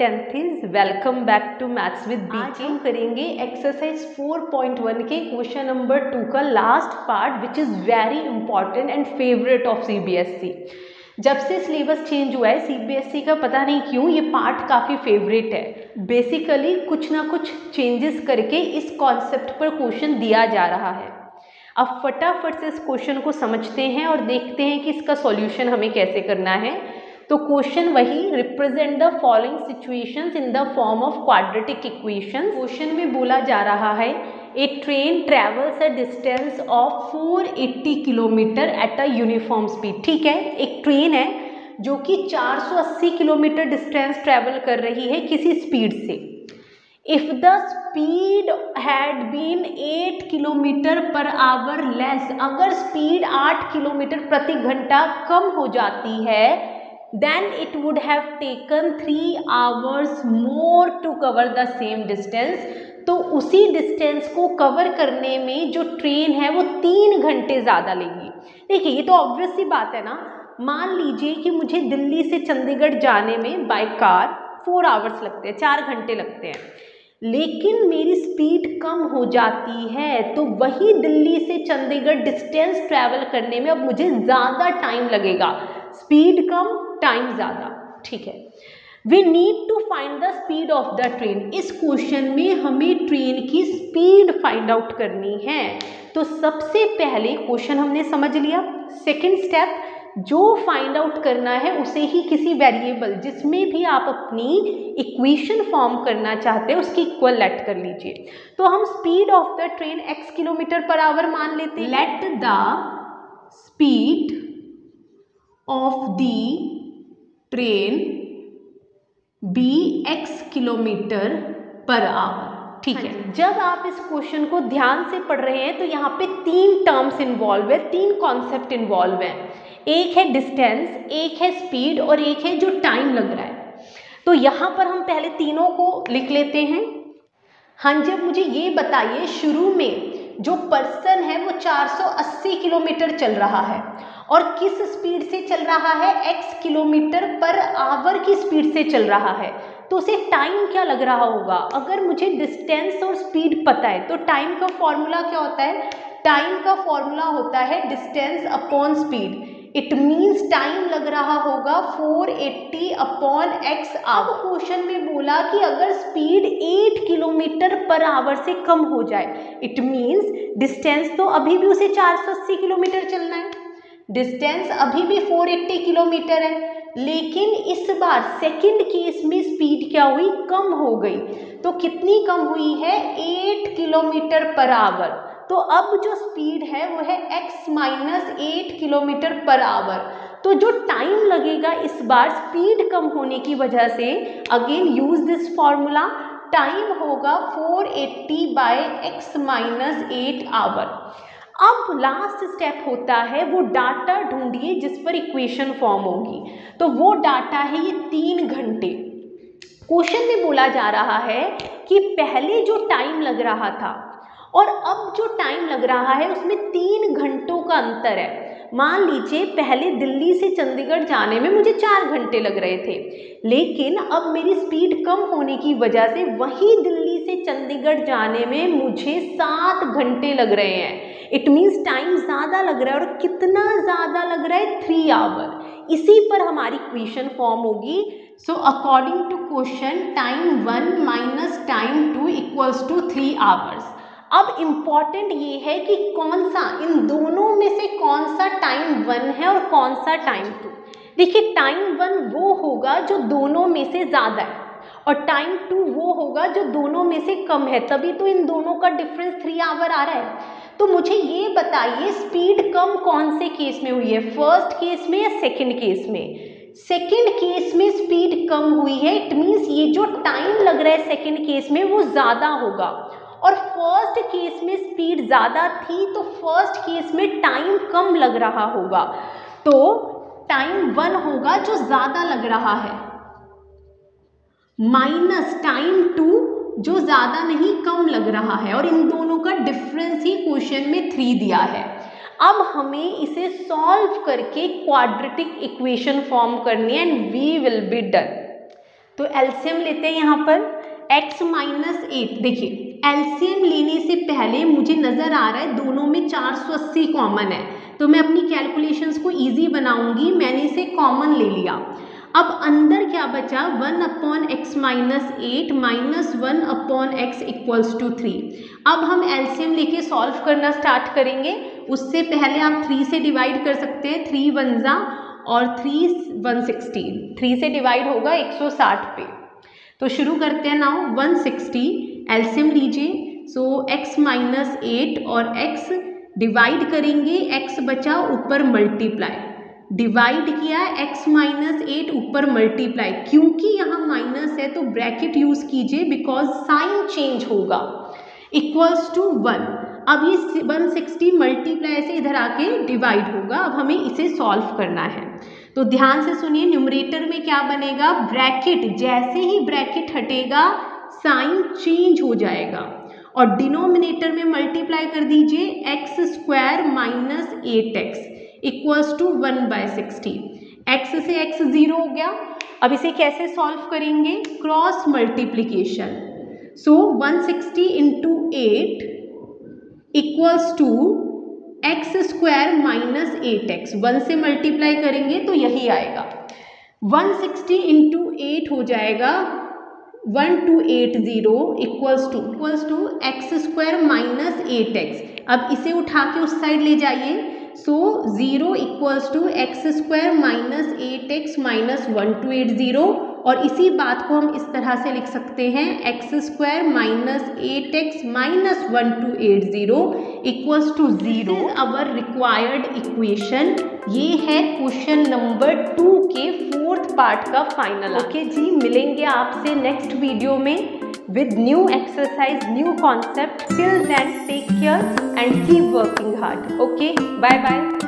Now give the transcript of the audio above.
10th welcome back to maths with B. आज हम करेंगे एक्सरसाइज 4.1 के क्वेश्चन नंबर 2 का last part which is very important and favourite of CBSE. जब से सिलेबस चेंज हुआ है सीबीएसई का पता नहीं क्यों ये पार्ट काफ़ी फेवरेट है। बेसिकली कुछ ना कुछ चेंजेस करके इस कॉन्सेप्ट पर क्वेश्चन दिया जा रहा है। अब फटाफट से इस क्वेश्चन को समझते हैं और देखते हैं कि इसका सॉल्यूशन हमें कैसे करना है। तो क्वेश्चन वही, represent the following situations in the form of quadratic equation. Question में बोला जा रहा है A train travels a distance of 480 kilometre at a uniform speed. ठीक है, एक ट्रेन है जो कि 480 किलोमीटर डिस्टेंस ट्रेवल कर रही है किसी स्पीड से। If the speed had been 8 kilometre per our less, अगर स्पीड 8 किलोमीटर प्रति घंटा कम हो जाती है, then it would have taken 3 hours more to cover the same distance। तो उसी डिस्टेंस को कवर करने में जो ट्रेन है वो 3 घंटे ज़्यादा लेगी। देखिए ये तो ऑब्वियस सी बात है ना। मान लीजिए कि मुझे दिल्ली से चंडीगढ़ जाने में बाय कार 4 आवर्स लगते हैं, 4 घंटे लगते हैं, लेकिन मेरी स्पीड कम हो जाती है तो वही दिल्ली से चंडीगढ़ डिस्टेंस ट्रैवल करने में अब मुझे ज़्यादा टाइम लगेगा। स्पीड कम, टाइम ज़्यादा। ठीक है, we need to find the speed of the train. इस क्वेश्चन में हमें ट्रेन की स्पीड फाइंड आउट करनी है। तो सबसे पहले क्वेश्चन हमने समझ लिया। सेकेंड स्टेप, जो फाइंड आउट करना है उसे ही किसी वेरिएबल जिसमें भी आप अपनी इक्वेशन फॉर्म करना चाहते हैं उसकी इक्वल लेट कर लीजिए। तो हम speed of the train x kilometre per hour मान लेते हैं। Let the speed of the train be x kilometre per hour. ठीक है, जब आप इस क्वेश्चन को ध्यान से पढ़ रहे हैं तो यहाँ पे 3 टर्म्स इन्वॉल्व है, 3 कॉन्सेप्ट इन्वॉल्व है। एक है डिस्टेंस, एक है स्पीड और एक है जो टाइम लग रहा है। तो यहाँ पर हम पहले तीनों को लिख लेते हैं। हाँ जी, अब मुझे ये बताइए शुरू में जो पर्सन है वो 480 किलोमीटर चल रहा है और किस स्पीड से चल रहा है? x किलोमीटर पर आवर की स्पीड से चल रहा है। तो उसे टाइम क्या लग रहा होगा? अगर मुझे डिस्टेंस और स्पीड पता है तो टाइम का फॉर्मूला क्या होता है? टाइम का फॉर्मूला होता है distance upon speed. It means time लग रहा होगा 480 अपॉन x। अब क्वेश्चन में बोला कि अगर स्पीड 8 किलोमीटर पर आवर से कम हो जाए, इट मीन्स डिस्टेंस तो अभी भी उसे 480 किलोमीटर चलना है, डिस्टेंस अभी भी 480 किलोमीटर है, लेकिन इस बार सेकंड केस में स्पीड क्या हुई? कम हो गई। तो कितनी कम हुई है? 8 किलोमीटर पर आवर। तो अब जो स्पीड है वो है x minus 8 kilometre per our. तो जो टाइम लगेगा इस बार स्पीड कम होने की वजह से, again use this formula, time होगा 480 बाय x माइनस 8 आवर। अब लास्ट स्टेप होता है वो डाटा ढूंढिए जिस पर इक्वेशन फॉर्म होगी। तो वो डाटा है ये 3 घंटे। क्वेश्चन में बोला जा रहा है कि पहले जो टाइम लग रहा था और अब जो टाइम लग रहा है उसमें 3 घंटों का अंतर है। मान लीजिए पहले दिल्ली से चंडीगढ़ जाने में मुझे 4 घंटे लग रहे थे, लेकिन अब मेरी स्पीड कम होने की वजह से वही दिल्ली से चंडीगढ़ जाने में मुझे 7 घंटे लग रहे हैं। इट मीन्स टाइम ज़्यादा लग रहा है। और कितना ज़्यादा लग रहा है? 3 आवर। इसी पर हमारी इक्वेशन फॉर्म होगी। So according to question, time 1 minus time 2 equals to 3 hours. अब इम्पॉर्टेंट ये है कि कौन सा इन दोनों में से कौन सा टाइम 1 है और कौन सा टाइम 2। देखिए टाइम 1 वो होगा जो दोनों में से ज़्यादा है और टाइम 2 वो होगा जो दोनों में से कम है, तभी तो इन दोनों का डिफरेंस 3 आवर आ रहा है। तो मुझे ये बताइए स्पीड कम कौन से केस में हुई है? फर्स्ट केस में या सेकंड केस में? सेकंड केस में स्पीड कम हुई है। इट मीन्स ये जो टाइम लग रहा है सेकंड केस में वो ज़्यादा होगा। और फर्स्ट केस में स्पीड ज़्यादा थी तो फर्स्ट केस में टाइम कम लग रहा होगा। तो टाइम 1 होगा जो ज़्यादा लग रहा है, माइनस टाइम 2 जो ज़्यादा नहीं कम लग रहा है, और इन दोनों का डिफरेंस ही क्वेश्चन में 3 दिया है। अब हमें इसे सॉल्व करके क्वाड्रेटिक इक्वेशन फॉर्म करनी है and we will be done. तो एलसीएम लेते हैं यहाँ पर x माइनस 8। देखिए एलसीएम लेने से पहले मुझे नजर आ रहा है दोनों में 480 कॉमन है, तो मैं अपनी कैलकुलेशंस को इजी बनाऊंगी। मैंने इसे कॉमन ले लिया। अब अंदर क्या बचा, 1 upon x minus 8 minus 1 upon x equals to 3। अब हम एलसीएम लेके सॉल्व करना स्टार्ट करेंगे। उससे पहले आप 3 से डिवाइड कर सकते हैं, 3 1 जा और 3 160, 3 से डिवाइड होगा 160 पे। तो शुरू करते हैं नाउ। 160 एलसीएम लीजिए। सो x माइनस 8 और x डिवाइड करेंगे, x बचा ऊपर मल्टीप्लाई, डिवाइड किया x माइनस 8 ऊपर मल्टीप्लाई। क्योंकि यहाँ माइनस है तो ब्रैकेट यूज कीजिए बिकॉज साइन चेंज होगा, इक्वल्स टू 1। अब ये 160 मल्टीप्लाई से इधर आके डिवाइड होगा। अब हमें इसे सॉल्व करना है, तो ध्यान से सुनिए। न्यूमरेटर में क्या बनेगा, ब्रैकेट, जैसे ही ब्रैकेट हटेगा साइन चेंज हो जाएगा। और डिनोमिनेटर में मल्टीप्लाई कर दीजिए, x square minus 8x equals to 1/60। x से x 0 हो गया। अब इसे कैसे सॉल्व करेंगे, cross multiplication. So 160 into 8 equals to x square minus 8x। 1 से मल्टीप्लाई करेंगे तो यही आएगा। 160 इंटू 8 हो जाएगा 1280 equals to x square minus 8x। अब इसे उठा के उस साइड ले जाइए। So 0 equals to x square minus 8x minus 1280। और इसी बात को हम इस तरह से लिख सकते हैं, x square minus 8x minus 1280 equals to 0। Our required equation. ये है क्वेश्चन नंबर 2 के 4th पार्ट का फाइनल। ओके जी, मिलेंगे आपसे नेक्स्ट वीडियो में with new exercise, new concept. Till then, take care and keep working hard. Okay, bye bye.